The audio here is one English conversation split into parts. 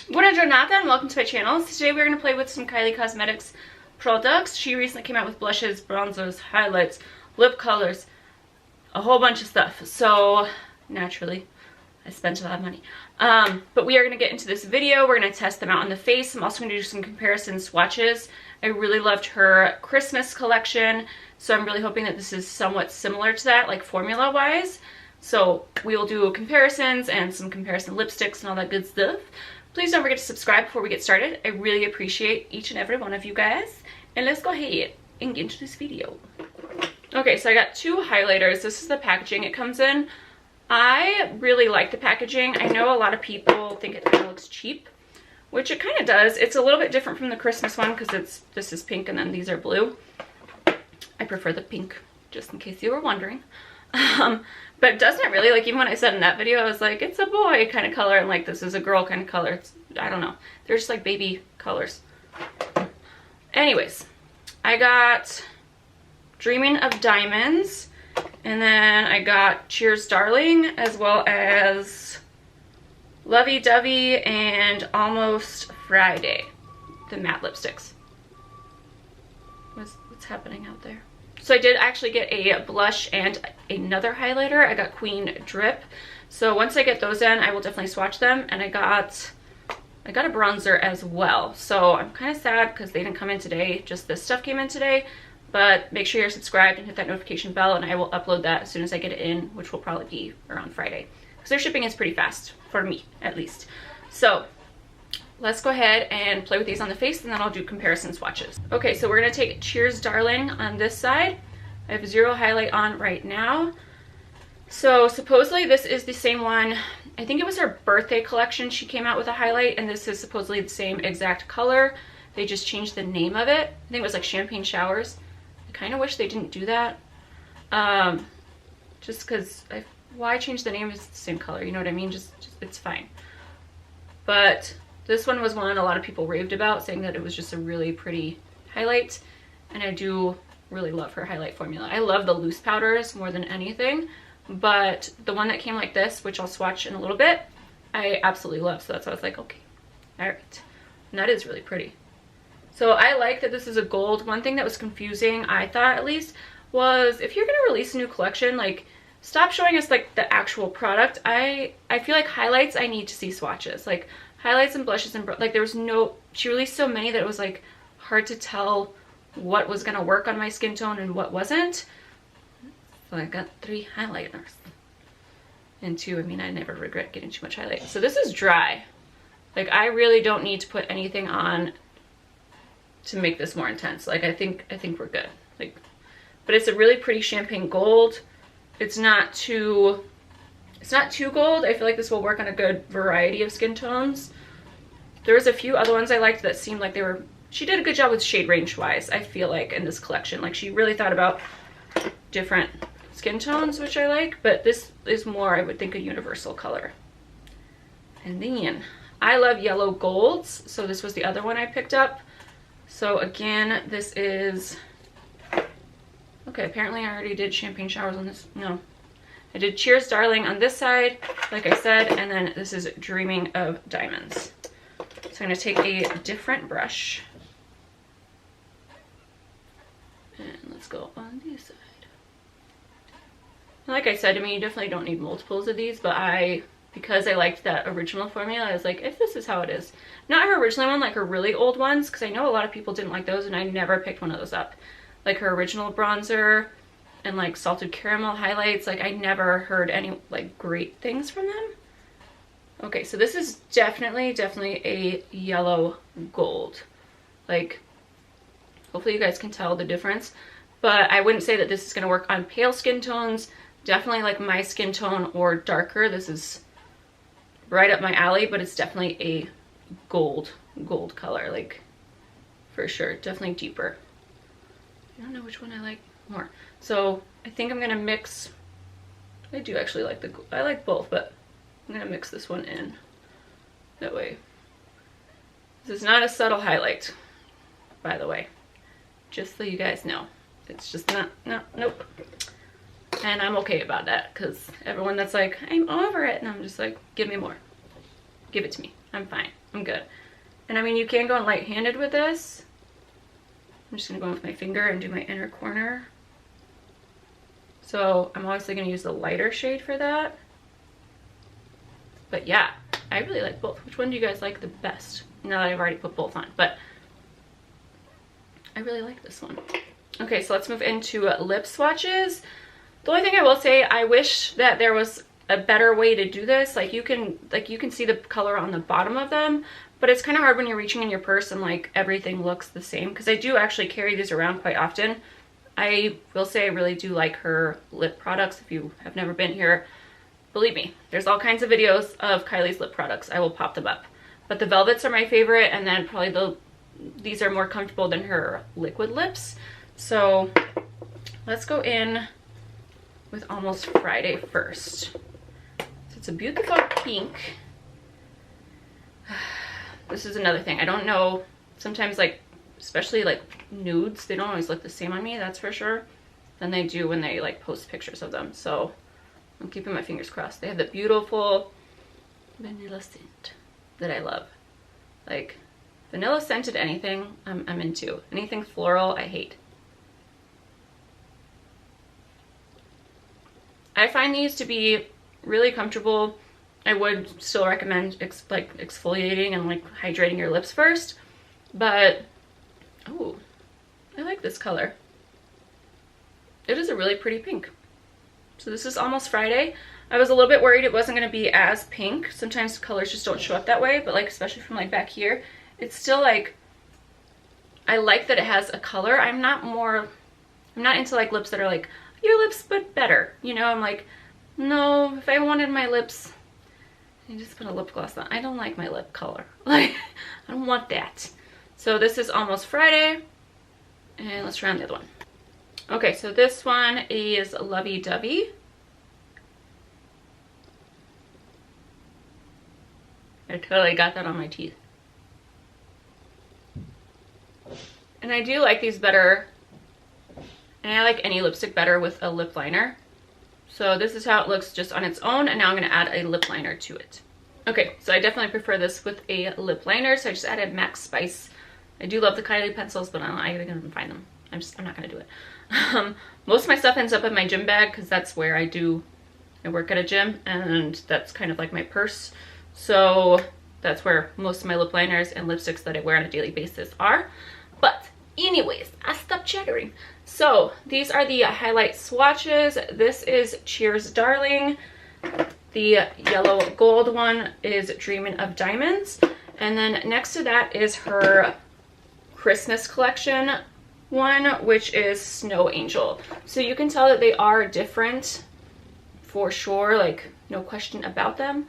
Buongiorno and welcome to my channel. So today we're going to play with some Kylie Cosmetics products. She recently came out with blushes, bronzers, highlights, lip colors, a whole bunch of stuff. So naturally, I spent a lot of money. But we are going to get into this video. We're going to test them out on the face. I'm also going to do some comparison swatches. I really loved her Christmas collection, so I'm really hoping that this is somewhat similar to that, like formula-wise. So we will do comparisons and some comparison lipsticks and all that good stuff. Please don't forget to subscribe before we get started. I really appreciate each and every one of you guys. And let's go ahead and get into this video. Okay, so I got two highlighters. This is the packaging it comes in. I really like the packaging. I know a lot of people think it kind of looks cheap, which it kind of does. It's a little bit different from the Christmas one because this is pink and then these are blue. I prefer the pink, just in case you were wondering. But doesn't it really, like, even when I said in that video, I was like, it's a boy kind of color, and like this is a girl kind of color. It's, I don't know. They're just like baby colors. Anyways, I got Dreaming of Diamonds, and then I got Cheers Darling, as well as Lovey Dovey and Almost Friday, the matte lipsticks. What's happening out there? So I did actually get a blush and another highlighter. I got Queen Drip. So once I get those in, I will definitely swatch them. And I got a bronzer as well. So I'm kind of sad because they didn't come in today. Just this stuff came in today. But make sure you're subscribed and hit that notification bell, and I will upload that as soon as I get it in, which will probably be around Friday. Because their shipping is pretty fast, for me at least. So let's go ahead and play with these on the face, and then I'll do comparison swatches. Okay, so we're going to take Cheers Darling on this side. I have zero highlight on right now. So supposedly this is the same one. I think it was her birthday collection she came out with a highlight, and this is supposedly the same exact color. They just changed the name of it. I think it was like Champagne Showers. I kind of wish they didn't do that. Just because, why change the name? It's the same color, you know what I mean? Just it's fine. But this one was one a lot of people raved about, saying that it was just a really pretty highlight. And I do really love her highlight formula. I love the loose powders more than anything. But the one that came like this, which I'll swatch in a little bit, I absolutely love. So that's why I was like, okay, all right. And that is really pretty. So I like that this is a gold. One thing that was confusing, I thought at least, was if you're going to release a new collection, like, stop showing us like the actual product. I feel like highlights, I need to see swatches. Like, highlights and blushes and like there was no, she released so many that it was like hard to tell what was gonna work on my skin tone and what wasn't. So I got 3 highlighters. And 2, I mean, I never regret getting too much highlight. So this is dry. Like, I really don't need to put anything on to make this more intense. Like, I think we're good. Like, but it's a really pretty champagne gold. It's not too gold. I feel like this will work on a good variety of skin tones. There was a few other ones I liked that seemed like they were, she did a good job with shade range wise, I feel like, in this collection. Like, she really thought about different skin tones, which I like, but this is more, I would think, a universal color. And then I love yellow golds, so this was the other one I picked up. So again, this is, okay, apparently I already did Champagne Showers on this. No, I did Cheers Darling on this side, like I said, and then this is Dreaming of Diamonds. So I'm going to take a different brush, and let's go on this side. Like I said, I mean, you definitely don't need multiples of these, but because I liked that original formula, I was like, if this is how it is. Not her original one, like her really old ones, because I know a lot of people didn't like those, and I never picked one of those up. Like her original bronzer and like salted caramel highlights, like I never heard any like great things from them. Okay, so this is definitely a yellow gold. Like, hopefully you guys can tell the difference, but I wouldn't say that this is going to work on pale skin tones. Definitely like my skin tone or darker. This is right up my alley, but it's definitely a gold color, like, for sure. Definitely deeper. I don't know which one I like more. So I think I'm gonna mix. I do actually like I like both, but I'm gonna mix this one in. That way. This is not a subtle highlight, by the way. Just so you guys know. It's just not, nope. And I'm okay about that, because everyone that's like, I'm over it, and I'm just like, give me more. Give it to me. I'm fine. I'm good. And I mean, you can go in light-handed with this. I'm just gonna go in with my finger and do my inner corner. So I'm obviously gonna use the lighter shade for that. But yeah, I really like both. Which one do you guys like the best? Now that I've already put both on, but I really like this one. Okay, so let's move into lip swatches. The only thing I will say, I wish that there was a better way to do this. Like you can see the color on the bottom of them, but it's kind of hard when you're reaching in your purse and like everything looks the same, because I do actually carry these around quite often. I will say I really do like her lip products. If you have never been here, believe me, there's all kinds of videos of Kylie's lip products. I will pop them up. But the velvets are my favorite, and then probably these are more comfortable than her liquid lips. So let's go in with Almost Friday first. So it's a beautiful pink. This is another thing. I don't know, sometimes like, especially like nudes, they don't always look the same on me, that's for sure, than they do when they like post pictures of them. So I'm keeping my fingers crossed. They have the beautiful vanilla scent that I love. Like vanilla scented anything I'm into. Anything floral, I hate. I find these to be really comfortable. I would still recommend exfoliating and like hydrating your lips first, but oh, I like this color. It is a really pretty pink. So this is Almost Friday. I was a little bit worried it wasn't going to be as pink. Sometimes colors just don't show up that way, but like especially from like back here, it's still like, I like that it has a color. I'm not into like lips that are like your lips but better, you know. I'm like, no, if I wanted my lips, I just put a lip gloss on. I don't like my lip color. Like, I don't want that. So this is Almost Friday, and let's try on the other one. Okay, so this one is Lovey Dovey. I totally got that on my teeth. And I do like these better, and I like any lipstick better with a lip liner. So this is how it looks just on its own, and now I'm going to add a lip liner to it. Okay, so I definitely prefer this with a lip liner, so I just added Max Spice. I do love the Kylie pencils, but I gotta go and find them. I'm not gonna do it. Most of my stuff ends up in my gym bag, because that's where I work at a gym, and that's kind of like my purse. So that's where most of my lip liners and lipsticks that I wear on a daily basis are. But anyways, I stopped chattering. So these are the highlight swatches. This is Cheers Darling. The yellow gold one is Dreamin' of Diamonds. And then next to that is her Christmas collection one, which is Snow Angel. So you can tell that they are different for sure, like no question about them.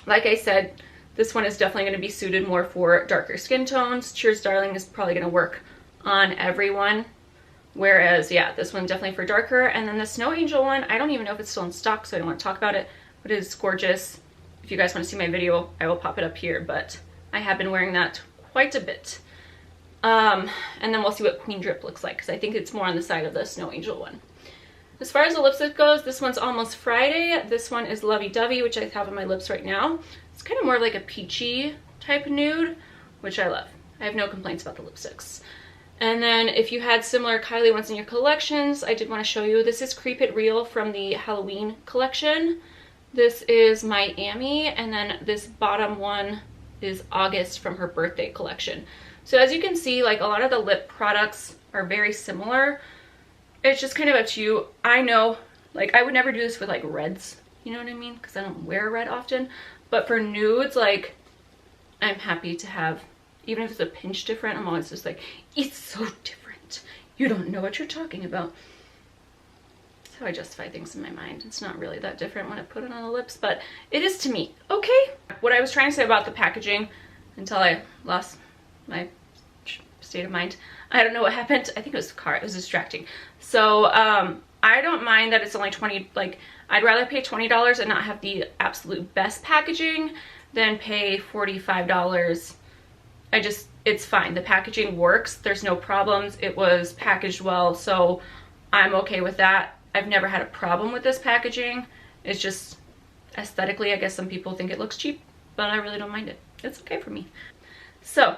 Like I said, this one is definitely going to be suited more for darker skin tones. Cheers Darling is probably going to work on everyone, whereas yeah, this one definitely for darker. And then the Snow Angel one, I don't even know if it's still in stock, so I don't want to talk about it, but it is gorgeous. If you guys want to see my video, I will pop it up here, but I have been wearing that quite a bit. And then we'll see what Queen Drip looks like, because I think it's more on the side of the Snow Angel one. As far as the lipstick goes, this one's Almost Friday. This one is Lovey Dovey, which I have on my lips right now. It's kind of more like a peachy type nude, which I love. I have no complaints about the lipsticks. And then if you had similar Kylie ones in your collections, I did want to show you. This is Creep It Real from the Halloween collection. This is Miami, and then this bottom one is August from her birthday collection. So as you can see, like a lot of the lip products are very similar. It's just kind of up to you. I know, like I would never do this with like reds, you know what I mean? Because I don't wear red often. But for nudes, like I'm happy to have, even if it's a pinch different, I'm always just like, it's so different. You don't know what you're talking about. That's how I justify things in my mind. It's not really that different when I put it on the lips, but it is to me. Okay. What I was trying to say about the packaging until I lost my state of mind. I don't know what happened. I think it was the car. It was distracting. So I don't mind that it's only 20, like I'd rather pay $20 and not have the absolute best packaging than pay $45. It's fine. The packaging works. There's no problems. It was packaged well, so I'm okay with that. I've never had a problem with this packaging. It's just aesthetically, I guess some people think it looks cheap. but I really don't mind it. It's okay for me. So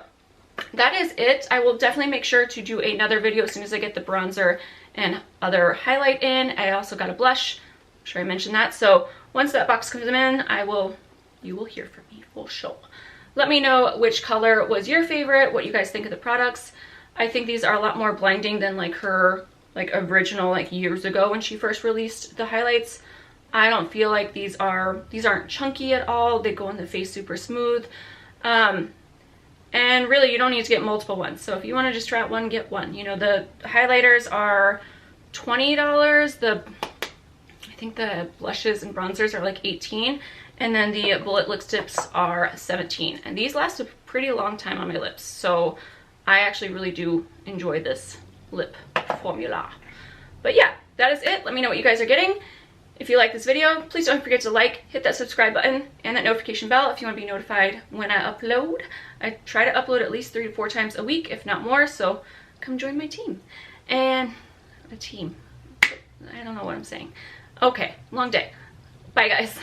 that is it. I will definitely make sure to do another video as soon as I get the bronzer and other highlight in. I also got a blush. I'm sure I mentioned that. So once that box comes in, you will hear from me for sure. Let me know which color was your favorite, what you guys think of the products. I think these are a lot more blinding than like her original like years ago when she first released the highlights. I don't feel like these aren't chunky at all. They go in the face super smooth. And really, you don't need to get multiple ones. So if you want to just try out one, get one. You know, the highlighters are $20. I think the blushes and bronzers are like $18. And then the bullet lipsticks are $17. And these last a pretty long time on my lips. So I actually really do enjoy this lip formula. But yeah, that is it. Let me know what you guys are getting. If you like this video, please don't forget to like, hit that subscribe button, and that notification bell if you want to be notified when I upload. I try to upload at least 3 to 4 times a week, if not more, so come join my team. And a team. I don't know what I'm saying. Okay, long day. Bye, guys.